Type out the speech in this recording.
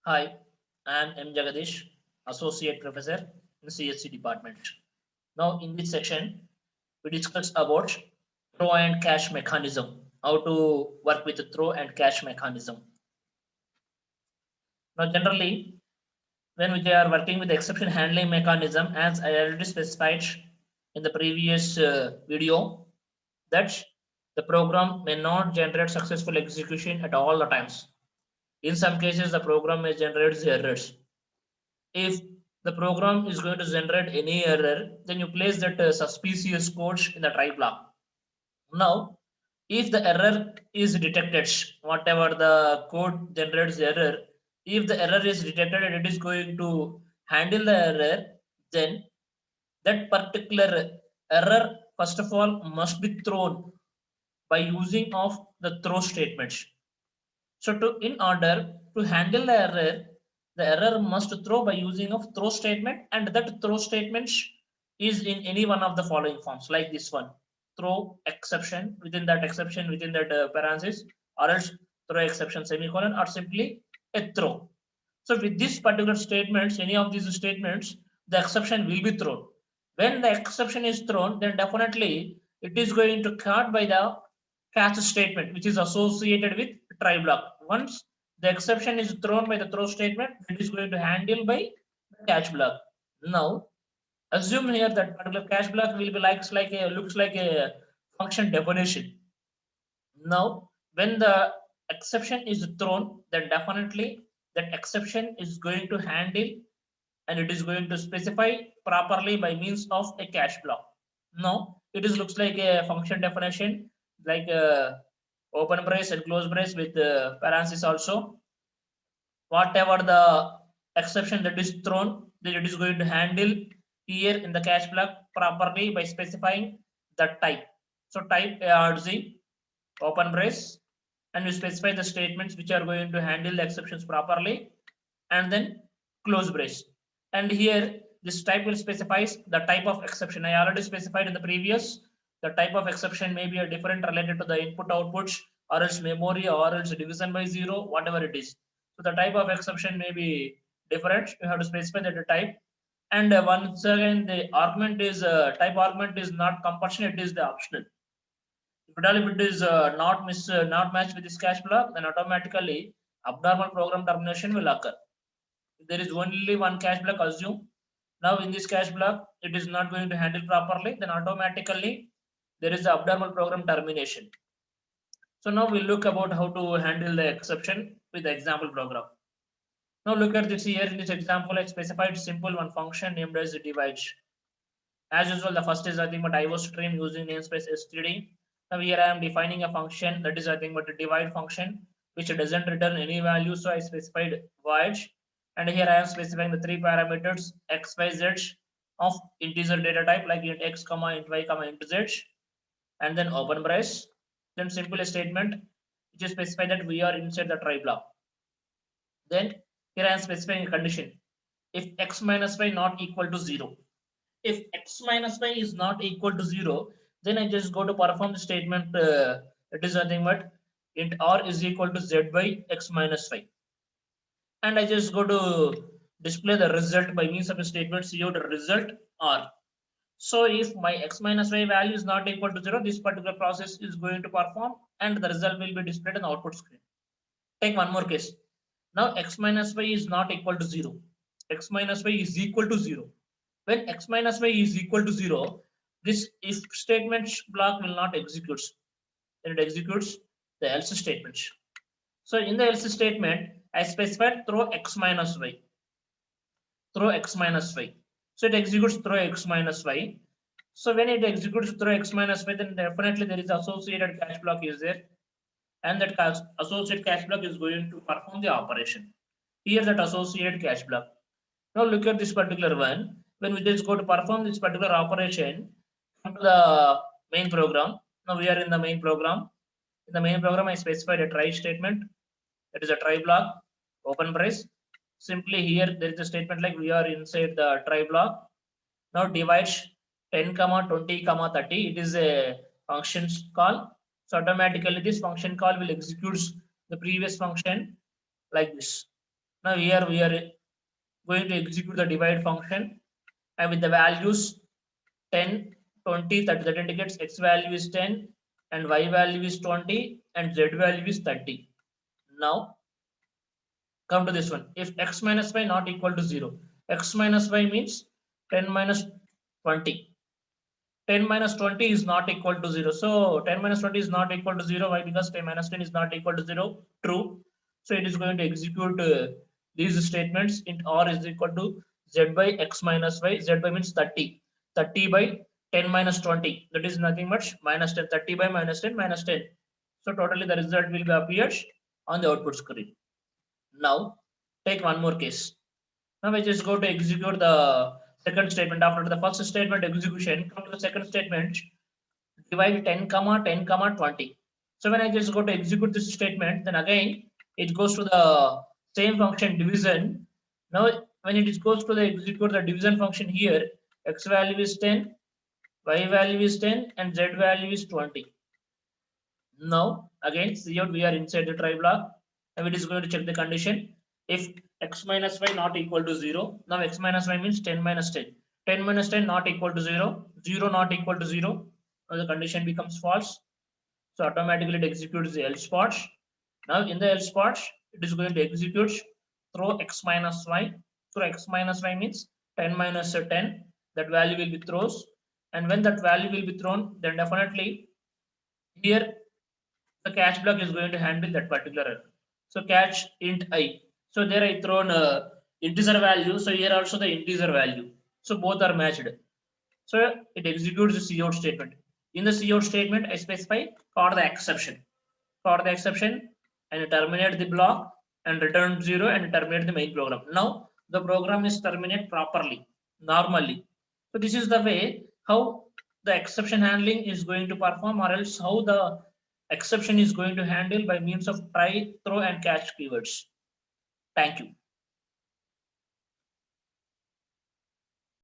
Hi, I am M. Jagadish, Associate Professor in CSC Department. Now, in this section, we discuss about throw and catch mechanism, how to work with the throw and catch mechanism. Now, generally, when we are working with the exception handling mechanism, as I already specified in the previous video, that the program may not generate successful execution at all the times. In some cases, the program may generate errors. If the program is going to generate any error, then you place that suspicious code in the try block. Now, if the error is detected, whatever the code generates error, if the error is detected and it is going to handle the error, then that particular error first of all must be thrown by using of the throw statements. So in order to handle the error must throw by using of throw statement, and that throw statement is in any one of the following forms, like this one: throw exception, within that exception, within that parenthesis, or else throw exception semicolon, or simply a throw. So with this particular statements, any of these statements, the exception will be thrown. When the exception is thrown, then definitely it is going to caught by the catch statement, which is associated with try block. Once the exception is thrown by the throw statement, it is going to handle by the catch block. Now, assume here that particular catch block will be looks like a function definition. Now, when the exception is thrown, then definitely that exception is going to handle and it is going to specify properly by means of a catch block. Now, it is looks like a function definition, like a open brace and close brace with parenthesis also. Whatever the exception that is thrown, then it is going to handle here in the catch block properly by specifying the type. So type argc open brace, and you specify the statements which are going to handle the exceptions properly, and then close brace. And here this type will specifies the type of exception. I already specified in the previous, the type of exception may be a different related to the input outputs, or else memory, or else division by zero, whatever it is. So the type of exception may be different. You have to specify that type. And once again, the argument is type argument is not compulsory, it is the optional. If it is not matched with this cache block, then automatically abnormal program termination will occur. If there is only one cache block, assume now in this cache block it is not going to handle properly, then automatically there is the abnormal program termination. So now we'll look about how to handle the exception with the example program. Now look at this here. In this example, I specified simple one function named as divide. As usual, the first is nothing but IO stream using namespace std. Now here I am defining a function that is nothing but a divide function which doesn't return any value. So I specified void, and here I am specifying the three parameters x, y, z of integer data type like int x, comma int y, comma int z, and then open brace. Then simple statement which is specify that we are inside the try block. Then here I am specifying a condition: if x minus y not equal to 0. If x minus y is not equal to 0, then I just go to perform the statement. It is nothing but int r is equal to z by x minus y, and I just go to display the result by means of a statement cout result r. So if my x minus y value is not equal to 0, this particular process is going to perform and the result will be displayed on the output screen. Take one more case. Now x minus y is not equal to 0. X minus y is equal to 0. When x minus y is equal to 0, this if statement block will not execute. Then it executes the else statement. So in the else statement, I specified throw x minus y. Throw x minus y. So it executes throw x minus y. So when it executes throw x minus y, then definitely there is associated catch block is there, and that associated catch block is going to perform the operation. Here that associated catch block. Now look at this particular one. When we just go to perform this particular operation, come to the main program. Now we are in the main program. In the main program, I specified a try statement. That is a try block. Open brace. Simply here there is a statement like we are inside the try block. Now divide 10, 20, 30. It is a function call. So automatically this function call will execute the previous function like this. Now here we are going to execute the divide function, and with the values 10, 20, 30, that indicates x value is 10 and y value is 20 and z value is 30. Now come to this one. If x minus y not equal to 0, x minus y means 10 minus 20. 10 minus 20 is not equal to 0. So 10 minus 20 is not equal to 0. Why? Because 10 minus 10 is not equal to 0. True. So it is going to execute these statements. Int r is equal to z by x minus y. Z by means 30. 30 by 10 minus 20. That is nothing much minus 10. 30 by minus 10 minus 10. So totally the result will be appears on the output screen. Now take one more case. Now we just go to execute the second statement. After the first statement execution, come to the second statement, divide 10 comma 10 comma 20. So when I just go to execute this statement, then again it goes to the same function division. Now when it goes to the execute the division function here, x value is 10, y value is 10 and z value is 20. Now again see out we are inside the try block. Now it is going to check the condition. If x minus y not equal to 0, now x minus y means 10 minus 10. 10 minus 10 not equal to 0, 0 not equal to 0. Now the condition becomes false. So automatically it executes the else part. Now in the else part, it is going to execute throw x minus y. Throw x minus y means 10 minus 10. That value will be throws. And when that value will be thrown, then definitely here the catch block is going to handle that particular error. So catch int I. So there I thrown integer value. So here also the integer value. So both are matched. So it executes the cout statement. In the cout statement, I specify for the exception. For the exception, and terminate the block and return 0 and terminate the main program. Now the program is terminated properly, normally. So this is the way how the exception handling is going to perform, or else how the exception is going to handle by means of try, throw, and catch keywords. Thank you.